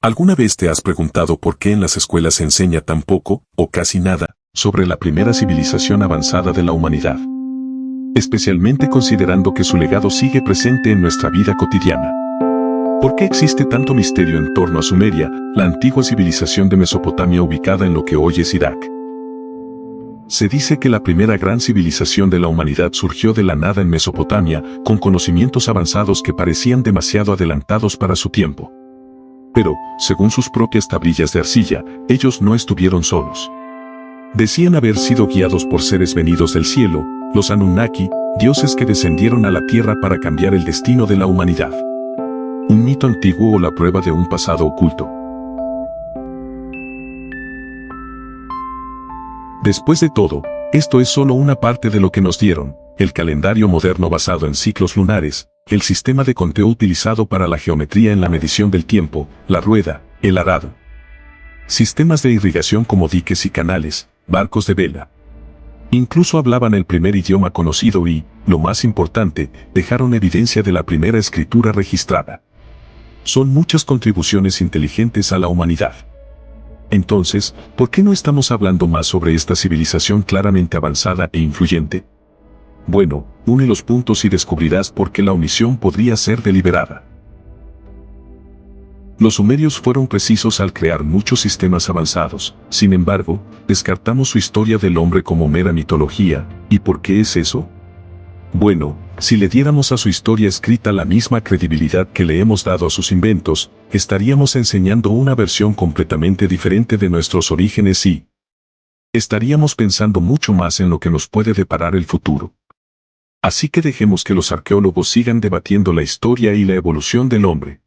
¿Alguna vez te has preguntado por qué en las escuelas se enseña tan poco, o casi nada, sobre la primera civilización avanzada de la humanidad? Especialmente considerando que su legado sigue presente en nuestra vida cotidiana. ¿Por qué existe tanto misterio en torno a Sumeria, la antigua civilización de Mesopotamia ubicada en lo que hoy es Irak? Se dice que la primera gran civilización de la humanidad surgió de la nada en Mesopotamia, con conocimientos avanzados que parecían demasiado adelantados para su tiempo. Pero, según sus propias tablillas de arcilla, ellos no estuvieron solos. Decían haber sido guiados por seres venidos del cielo, los Anunnaki, dioses que descendieron a la tierra para cambiar el destino de la humanidad. Un mito antiguo o la prueba de un pasado oculto. Después de todo, esto es solo una parte de lo que nos dieron: el calendario moderno basado en ciclos lunares, el sistema de conteo utilizado para la geometría en la medición del tiempo, la rueda, el arado. Sistemas de irrigación como diques y canales, barcos de vela. Incluso hablaban el primer idioma conocido y, lo más importante, dejaron evidencia de la primera escritura registrada. Son muchas contribuciones inteligentes a la humanidad. Entonces, ¿por qué no estamos hablando más sobre esta civilización claramente avanzada e influyente? Bueno, une los puntos y descubrirás por qué la omisión podría ser deliberada. Los sumerios fueron precisos al crear muchos sistemas avanzados. Sin embargo, descartamos su historia del hombre como mera mitología. ¿Y por qué es eso? Bueno, si le diéramos a su historia escrita la misma credibilidad que le hemos dado a sus inventos, estaríamos enseñando una versión completamente diferente de nuestros orígenes y estaríamos pensando mucho más en lo que nos puede deparar el futuro. Así que dejemos que los arqueólogos sigan debatiendo la historia y la evolución del hombre.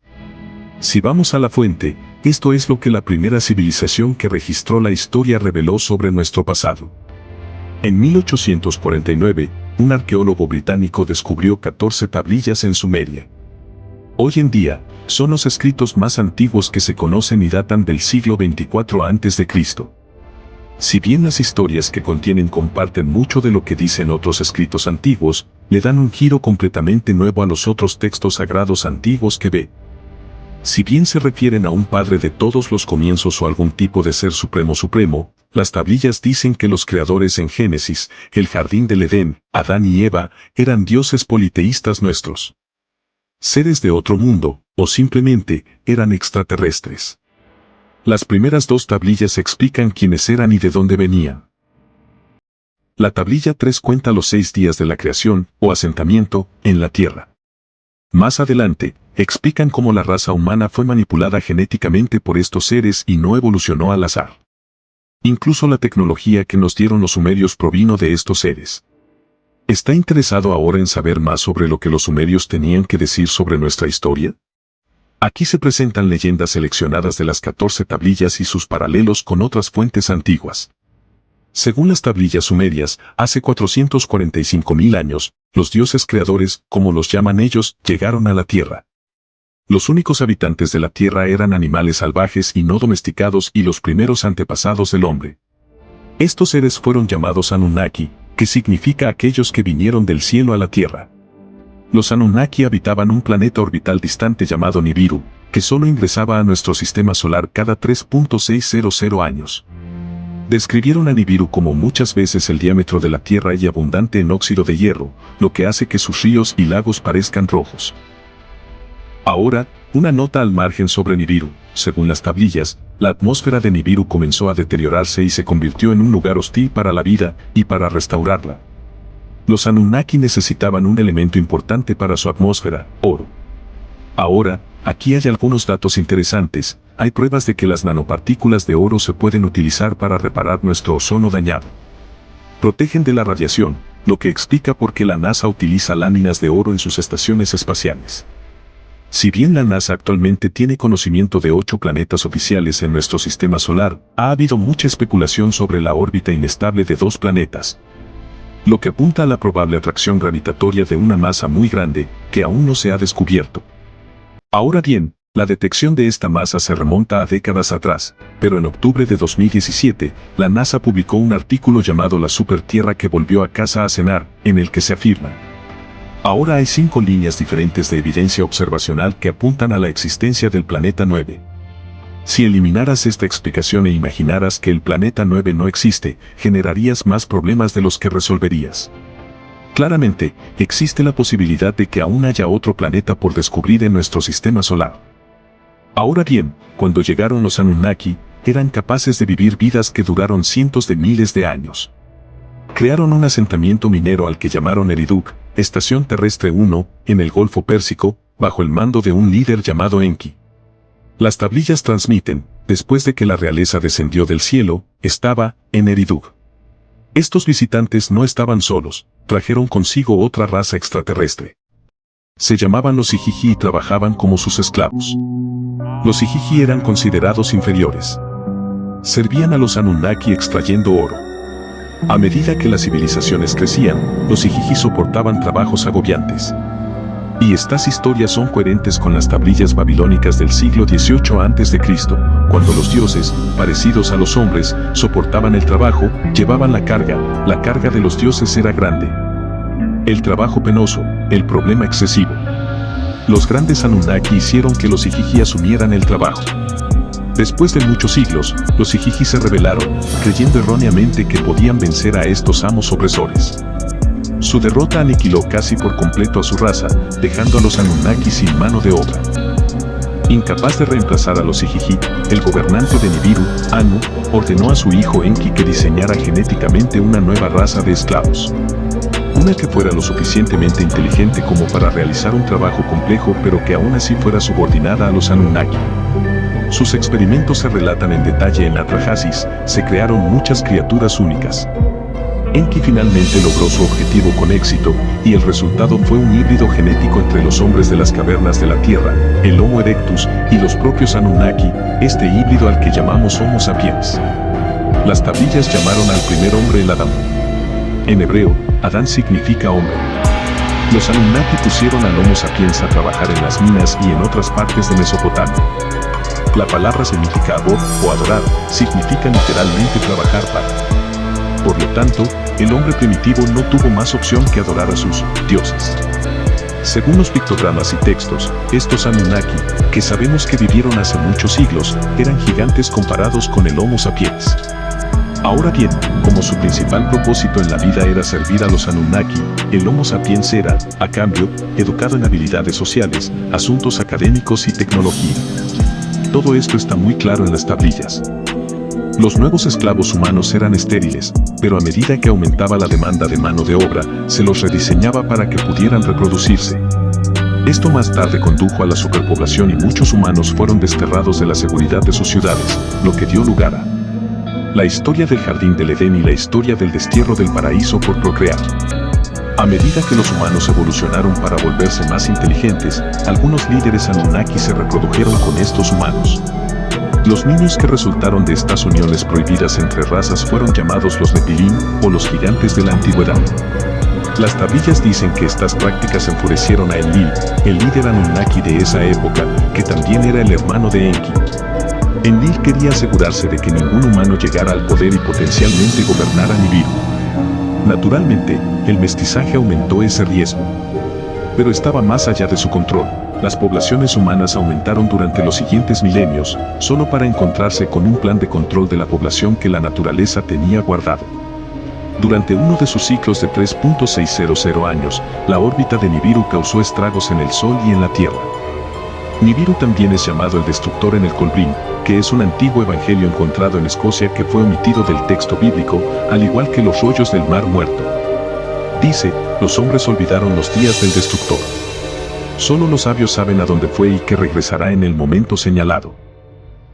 Si vamos a la fuente, esto es lo que la primera civilización que registró la historia reveló sobre nuestro pasado. En 1849, un arqueólogo británico descubrió 14 tablillas en Sumeria. Hoy en día, son los escritos más antiguos que se conocen y datan del siglo XXIV a.C. Si bien las historias que contienen comparten mucho de lo que dicen otros escritos antiguos, le dan un giro completamente nuevo a los otros textos sagrados antiguos que ve. Si bien se refieren a un padre de todos los comienzos o algún tipo de ser supremo, las tablillas dicen que los creadores en Génesis, el jardín del Edén, Adán y Eva, eran dioses politeístas nuestros. Seres de otro mundo, o simplemente, eran extraterrestres. Las primeras dos tablillas explican quiénes eran y de dónde venían. La tablilla 3 cuenta los 6 días de la creación, o asentamiento, en la tierra. Más adelante, explican cómo la raza humana fue manipulada genéticamente por estos seres y no evolucionó al azar. Incluso la tecnología que nos dieron los sumerios provino de estos seres. ¿Está interesado ahora en saber más sobre lo que los sumerios tenían que decir sobre nuestra historia? Aquí se presentan leyendas seleccionadas de las 14 tablillas y sus paralelos con otras fuentes antiguas. Según las tablillas sumerias, hace 445.000 años, los dioses creadores, como los llaman ellos, llegaron a la tierra. Los únicos habitantes de la tierra eran animales salvajes y no domesticados y los primeros antepasados del hombre. Estos seres fueron llamados Anunnaki, que significa aquellos que vinieron del cielo a la tierra. Los Anunnaki habitaban un planeta orbital distante llamado Nibiru, que solo ingresaba a nuestro sistema solar cada 3.600 años. Describieron a Nibiru como muchas veces el diámetro de la Tierra y abundante en óxido de hierro, lo que hace que sus ríos y lagos parezcan rojos. Ahora, una nota al margen sobre Nibiru. Según las tablillas, la atmósfera de Nibiru comenzó a deteriorarse y se convirtió en un lugar hostil para la vida, y para restaurarla, los Anunnaki necesitaban un elemento importante para su atmósfera: oro. Ahora, aquí hay algunos datos interesantes. Hay pruebas de que las nanopartículas de oro se pueden utilizar para reparar nuestro ozono dañado. Protegen de la radiación, lo que explica por qué la NASA utiliza láminas de oro en sus estaciones espaciales. Si bien la NASA actualmente tiene conocimiento de 8 planetas oficiales en nuestro sistema solar, ha habido mucha especulación sobre la órbita inestable de 2 planetas, lo que apunta a la probable atracción gravitatoria de una masa muy grande, que aún no se ha descubierto. Ahora bien, la detección de esta masa se remonta a décadas atrás, pero en octubre de 2017, la NASA publicó un artículo llamado La Supertierra que volvió a casa a cenar, en el que se afirma: ahora hay 5 líneas diferentes de evidencia observacional que apuntan a la existencia del planeta 9. Si eliminaras esta explicación e imaginaras que el planeta 9 no existe, generarías más problemas de los que resolverías. Claramente, existe la posibilidad de que aún haya otro planeta por descubrir en nuestro sistema solar. Ahora bien, cuando llegaron los Anunnaki, eran capaces de vivir vidas que duraron cientos de miles de años. Crearon un asentamiento minero al que llamaron Eriduk, Estación Terrestre 1, en el Golfo Pérsico, bajo el mando de un líder llamado Enki. Las tablillas transmiten, después de que la realeza descendió del cielo, estaba en Eriduk. Estos visitantes no estaban solos, trajeron consigo otra raza extraterrestre. Se llamaban los Igigi y trabajaban como sus esclavos. Los Igigi eran considerados inferiores. Servían a los Anunnaki extrayendo oro. A medida que las civilizaciones crecían, los Igigi soportaban trabajos agobiantes. Y estas historias son coherentes con las tablillas babilónicas del siglo XVIII a.C., cuando los dioses, parecidos a los hombres, soportaban el trabajo, llevaban la carga de los dioses era grande. El trabajo penoso, el problema excesivo. Los grandes Anunnaki hicieron que los Igigi asumieran el trabajo. Después de muchos siglos, los Igigi se rebelaron, creyendo erróneamente que podían vencer a estos amos opresores. Su derrota aniquiló casi por completo a su raza, dejando a los Anunnaki sin mano de obra. Incapaz de reemplazar a los Igigi, el gobernante de Nibiru, Anu, ordenó a su hijo Enki que diseñara genéticamente una nueva raza de esclavos. Una que fuera lo suficientemente inteligente como para realizar un trabajo complejo pero que aún así fuera subordinada a los Anunnaki. Sus experimentos se relatan en detalle en Atrahasis, se crearon muchas criaturas únicas. Enki finalmente logró su objetivo con éxito, y el resultado fue un híbrido genético entre los hombres de las cavernas de la Tierra, el Homo erectus, y los propios Anunnaki, este híbrido al que llamamos Homo sapiens. Las tablillas llamaron al primer hombre el Adán. En hebreo, Adán significa hombre. Los Anunnaki pusieron al Homo sapiens a trabajar en las minas y en otras partes de Mesopotamia. La palabra significa abor o adorar, significa literalmente trabajar para. Por lo tanto, el hombre primitivo no tuvo más opción que adorar a sus dioses. Según los pictogramas y textos, estos Anunnaki, que sabemos que vivieron hace muchos siglos, eran gigantes comparados con el Homo sapiens. Ahora bien, como su principal propósito en la vida era servir a los Anunnaki, el Homo sapiens era, a cambio, educado en habilidades sociales, asuntos académicos y tecnología. Todo esto está muy claro en las tablillas. Los nuevos esclavos humanos eran estériles, pero a medida que aumentaba la demanda de mano de obra, se los rediseñaba para que pudieran reproducirse. Esto más tarde condujo a la superpoblación y muchos humanos fueron desterrados de la seguridad de sus ciudades, lo que dio lugar a la historia del jardín del Edén y la historia del destierro del paraíso por procrear. A medida que los humanos evolucionaron para volverse más inteligentes, algunos líderes Anunnaki se reprodujeron con estos humanos. Los niños que resultaron de estas uniones prohibidas entre razas fueron llamados los Nefilim, o los gigantes de la antigüedad. Las tablillas dicen que estas prácticas enfurecieron a Enlil, el líder Anunnaki de esa época, que también era el hermano de Enki. Enlil quería asegurarse de que ningún humano llegara al poder y potencialmente gobernara Nibiru. Naturalmente, el mestizaje aumentó ese riesgo. Pero estaba más allá de su control. Las poblaciones humanas aumentaron durante los siguientes milenios, solo para encontrarse con un plan de control de la población que la naturaleza tenía guardado. Durante uno de sus ciclos de 3.600 años, la órbita de Nibiru causó estragos en el Sol y en la Tierra. Nibiru también es llamado el Destructor en el Colbrin, que es un antiguo evangelio encontrado en Escocia que fue omitido del texto bíblico, al igual que los rollos del Mar Muerto. Dice, los hombres olvidaron los días del Destructor. Solo los sabios saben a dónde fue y que regresará en el momento señalado.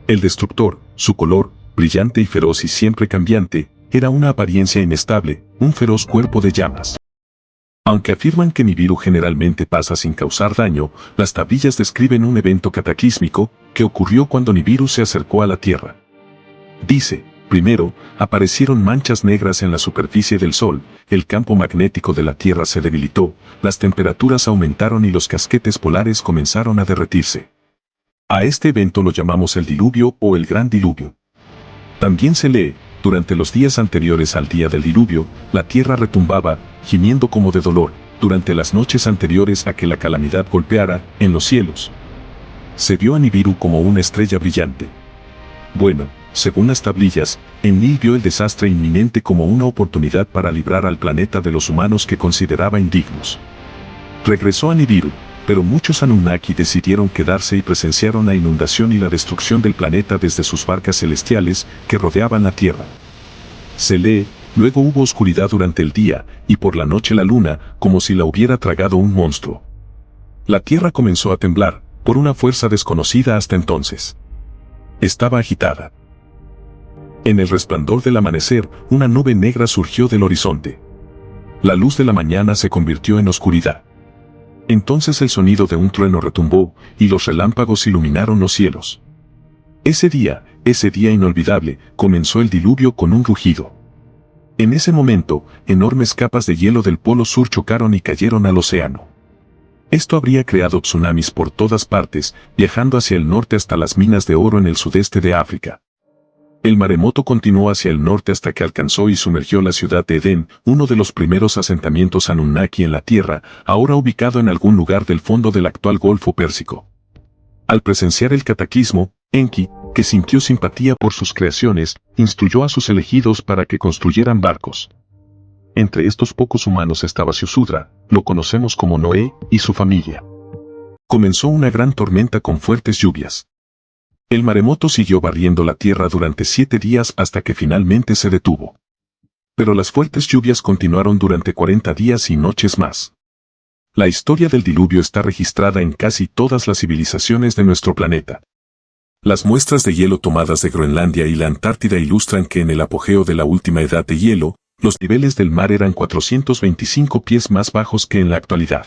El Destructor, su color, brillante y feroz y siempre cambiante, era una apariencia inestable, un feroz cuerpo de llamas. Aunque afirman que Nibiru generalmente pasa sin causar daño, las tablillas describen un evento cataclísmico que ocurrió cuando Nibiru se acercó a la Tierra. Dice, primero, aparecieron manchas negras en la superficie del Sol, el campo magnético de la Tierra se debilitó, las temperaturas aumentaron y los casquetes polares comenzaron a derretirse. A este evento lo llamamos el diluvio o el Gran Diluvio. También se lee, durante los días anteriores al día del diluvio, la Tierra retumbaba, gimiendo como de dolor, durante las noches anteriores a que la calamidad golpeara, en los cielos. Se vio a Nibiru como una estrella brillante. Bueno, según las tablillas, Enlil vio el desastre inminente como una oportunidad para librar al planeta de los humanos que consideraba indignos. Regresó a Nibiru, pero muchos Anunnaki decidieron quedarse y presenciaron la inundación y la destrucción del planeta desde sus barcas celestiales que rodeaban la Tierra. Se lee, luego hubo oscuridad durante el día, y por la noche la luna, como si la hubiera tragado un monstruo. La Tierra comenzó a temblar, por una fuerza desconocida hasta entonces. Estaba agitada. En el resplandor del amanecer, una nube negra surgió del horizonte. La luz de la mañana se convirtió en oscuridad. Entonces el sonido de un trueno retumbó, y los relámpagos iluminaron los cielos. Ese día inolvidable, comenzó el diluvio con un rugido. En ese momento, enormes capas de hielo del Polo Sur chocaron y cayeron al océano. Esto habría creado tsunamis por todas partes, viajando hacia el norte hasta las minas de oro en el sudeste de África. El maremoto continuó hacia el norte hasta que alcanzó y sumergió la ciudad de Edén, uno de los primeros asentamientos Anunnaki en la Tierra, ahora ubicado en algún lugar del fondo del actual Golfo Pérsico. Al presenciar el cataclismo, Enki, que sintió simpatía por sus creaciones, instruyó a sus elegidos para que construyeran barcos. Entre estos pocos humanos estaba Ziusudra, lo conocemos como Noé, y su familia. Comenzó una gran tormenta con fuertes lluvias. El maremoto siguió barriendo la tierra durante 7 días hasta que finalmente se detuvo. Pero las fuertes lluvias continuaron durante 40 días y noches más. La historia del diluvio está registrada en casi todas las civilizaciones de nuestro planeta. Las muestras de hielo tomadas de Groenlandia y la Antártida ilustran que en el apogeo de la última edad de hielo, los niveles del mar eran 425 pies más bajos que en la actualidad.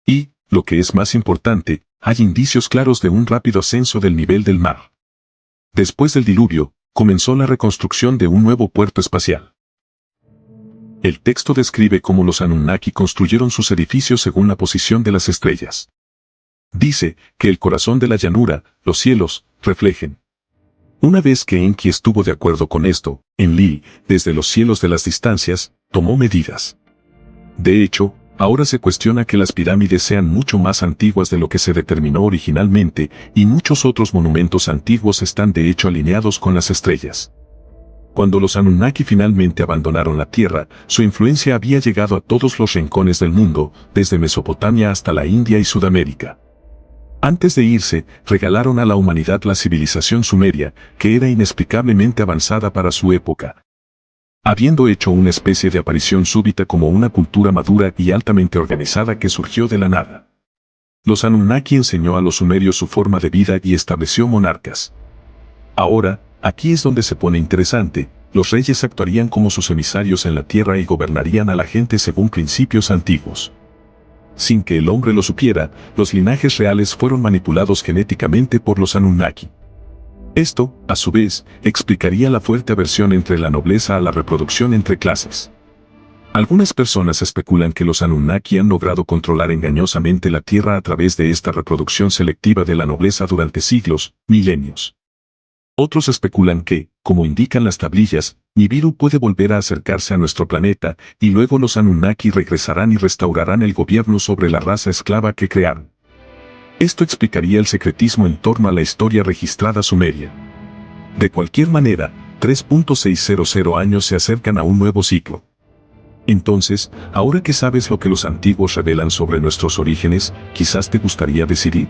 Y, lo que es más importante, hay indicios claros de un rápido ascenso del nivel del mar. Después del diluvio, comenzó la reconstrucción de un nuevo puerto espacial. El texto describe cómo los Anunnaki construyeron sus edificios según la posición de las estrellas. Dice que el corazón de la llanura, los cielos, reflejen. Una vez que Enki estuvo de acuerdo con esto, Enlil, desde los cielos de las distancias, tomó medidas. De hecho, ahora se cuestiona que las pirámides sean mucho más antiguas de lo que se determinó originalmente, y muchos otros monumentos antiguos están de hecho alineados con las estrellas. Cuando los Anunnaki finalmente abandonaron la Tierra, su influencia había llegado a todos los rincones del mundo, desde Mesopotamia hasta la India y Sudamérica. Antes de irse, regalaron a la humanidad la civilización sumeria, que era inexplicablemente avanzada para su época, habiendo hecho una especie de aparición súbita como una cultura madura y altamente organizada que surgió de la nada. Los Anunnaki enseñó a los sumerios su forma de vida y estableció monarcas. Ahora, aquí es donde se pone interesante, los reyes actuarían como sus emisarios en la tierra y gobernarían a la gente según principios antiguos. Sin que el hombre lo supiera, los linajes reales fueron manipulados genéticamente por los Anunnaki. Esto, a su vez, explicaría la fuerte aversión entre la nobleza a la reproducción entre clases. Algunas personas especulan que los Anunnaki han logrado controlar engañosamente la Tierra a través de esta reproducción selectiva de la nobleza durante siglos, milenios. Otros especulan que, como indican las tablillas, Nibiru puede volver a acercarse a nuestro planeta, y luego los Anunnaki regresarán y restaurarán el gobierno sobre la raza esclava que crearon. Esto explicaría el secretismo en torno a la historia registrada sumeria. De cualquier manera, 3.600 años se acercan a un nuevo ciclo. Entonces, ahora que sabes lo que los antiguos revelan sobre nuestros orígenes, quizás te gustaría decidir.